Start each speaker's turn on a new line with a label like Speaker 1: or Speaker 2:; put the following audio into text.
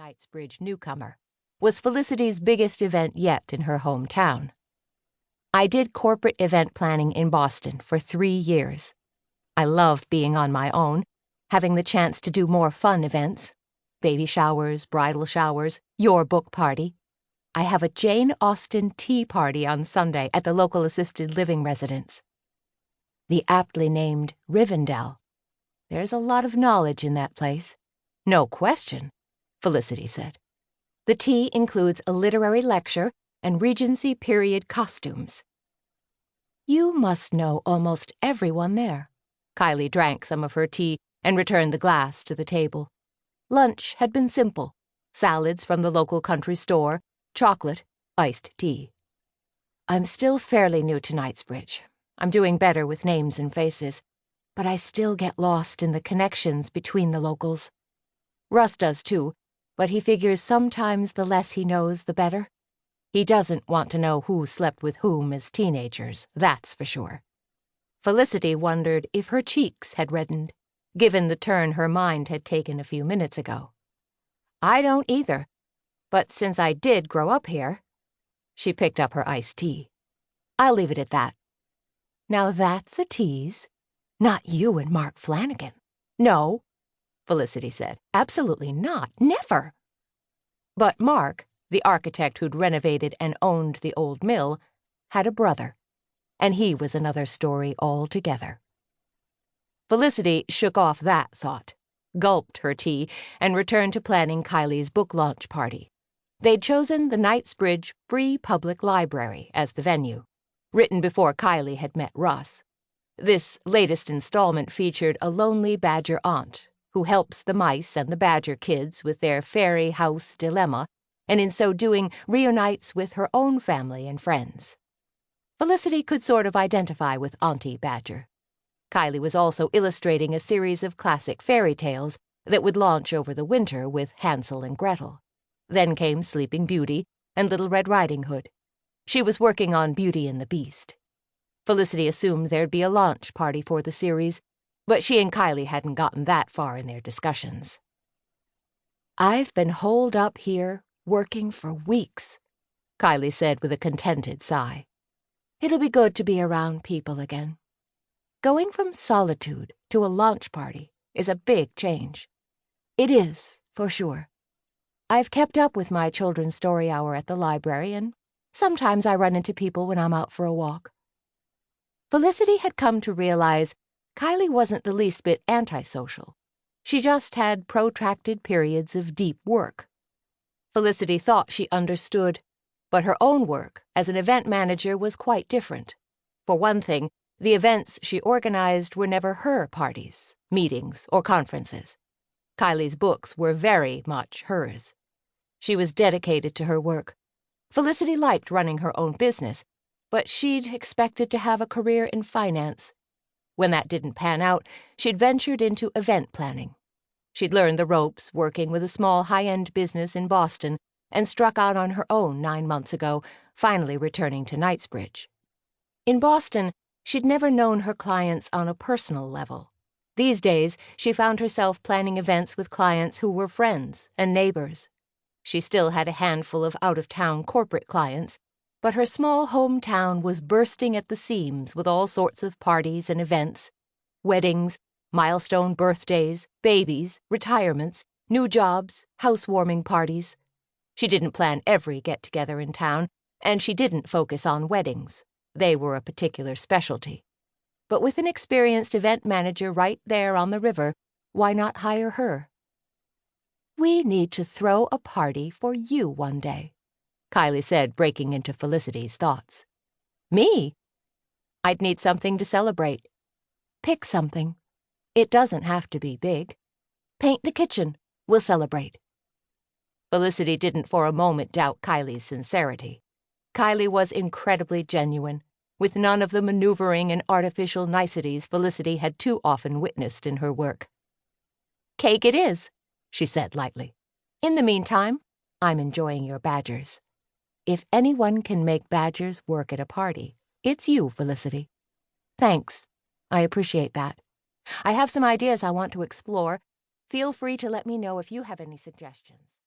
Speaker 1: Knightsbridge newcomer, was Felicity's biggest event yet in her hometown. I did corporate event planning in Boston for 3 years. I loved being on my own, having the chance to do more fun events. Baby showers, bridal showers, your book party. I have a Jane Austen tea party on Sunday at the local assisted living residence. The aptly named Rivendell. There's a lot of knowledge in that place. No question, Felicity said. The tea includes a literary lecture and Regency period costumes. You must know almost everyone there. Kylie drank some of her tea and returned the glass to the table. Lunch had been simple. Salads from the local country store, chocolate, iced tea. I'm still fairly new to Knightsbridge. I'm doing better with names and faces, but I still get lost in the connections between the locals. Russ does too, but he figures sometimes the less he knows, the better. He doesn't want to know who slept with whom as teenagers, that's for sure. Felicity wondered if her cheeks had reddened, given the turn her mind had taken a few minutes ago. I don't either, but since I did grow up here. She picked up her iced tea. I'll leave it at that. Now that's a tease. Not you and Mark Flanagan. No, Felicity said. Absolutely not. Never. But Mark, the architect who'd renovated and owned the old mill, had a brother, and he was another story altogether. Felicity shook off that thought, gulped her tea, and returned to planning Kylie's book launch party. They'd chosen the Knightsbridge Free Public Library as the venue, written before Kylie had met Russ. This latest installment featured a lonely badger aunt who helps the mice and the badger kids with their fairy house dilemma, and in so doing reunites with her own family and friends. Felicity could sort of identify with Auntie Badger. Kylie was also illustrating a series of classic fairy tales that would launch over the winter with Hansel and Gretel. Then came Sleeping Beauty and Little Red Riding Hood. She was working on Beauty and the Beast. Felicity assumed there'd be a launch party for the series, but she and Kylie hadn't gotten that far in their discussions. I've been holed up here, working for weeks, Kylie said with a contented sigh. It'll be good to be around people again. Going from solitude to a launch party is a big change. It is, for sure. I've kept up with my children's story hour at the library, and sometimes I run into people when I'm out for a walk. Felicity had come to realize Kylie wasn't the least bit antisocial. She just had protracted periods of deep work. Felicity thought she understood, but her own work as an event manager was quite different. For one thing, the events she organized were never her parties, meetings, or conferences. Kylie's books were very much hers. She was dedicated to her work. Felicity liked running her own business, but she'd expected to have a career in finance. When that didn't pan out, she'd ventured into event planning. She'd learned the ropes working with a small high-end business in Boston and struck out on her own 9 months ago, finally returning to Knightsbridge. In Boston, she'd never known her clients on a personal level. These days, she found herself planning events with clients who were friends and neighbors. She still had a handful of out-of-town corporate clients, but her small hometown was bursting at the seams with all sorts of parties and events, weddings, milestone birthdays, babies, retirements, new jobs, housewarming parties. She didn't plan every get-together in town, and she didn't focus on weddings. They were a particular specialty. But with an experienced event manager right there on the river, why not hire her? We need to throw a party for you one day, Kylie said, breaking into Felicity's thoughts. Me? I'd need something to celebrate. Pick something. It doesn't have to be big. Paint the kitchen. We'll celebrate. Felicity didn't for a moment doubt Kylie's sincerity. Kylie was incredibly genuine, with none of the maneuvering and artificial niceties Felicity had too often witnessed in her work. Cake it is, she said lightly. In the meantime, I'm enjoying your badgers. If anyone can make badgers work at a party, it's you, Felicity. Thanks. I appreciate that. I have some ideas I want to explore. Feel free to let me know if you have any suggestions.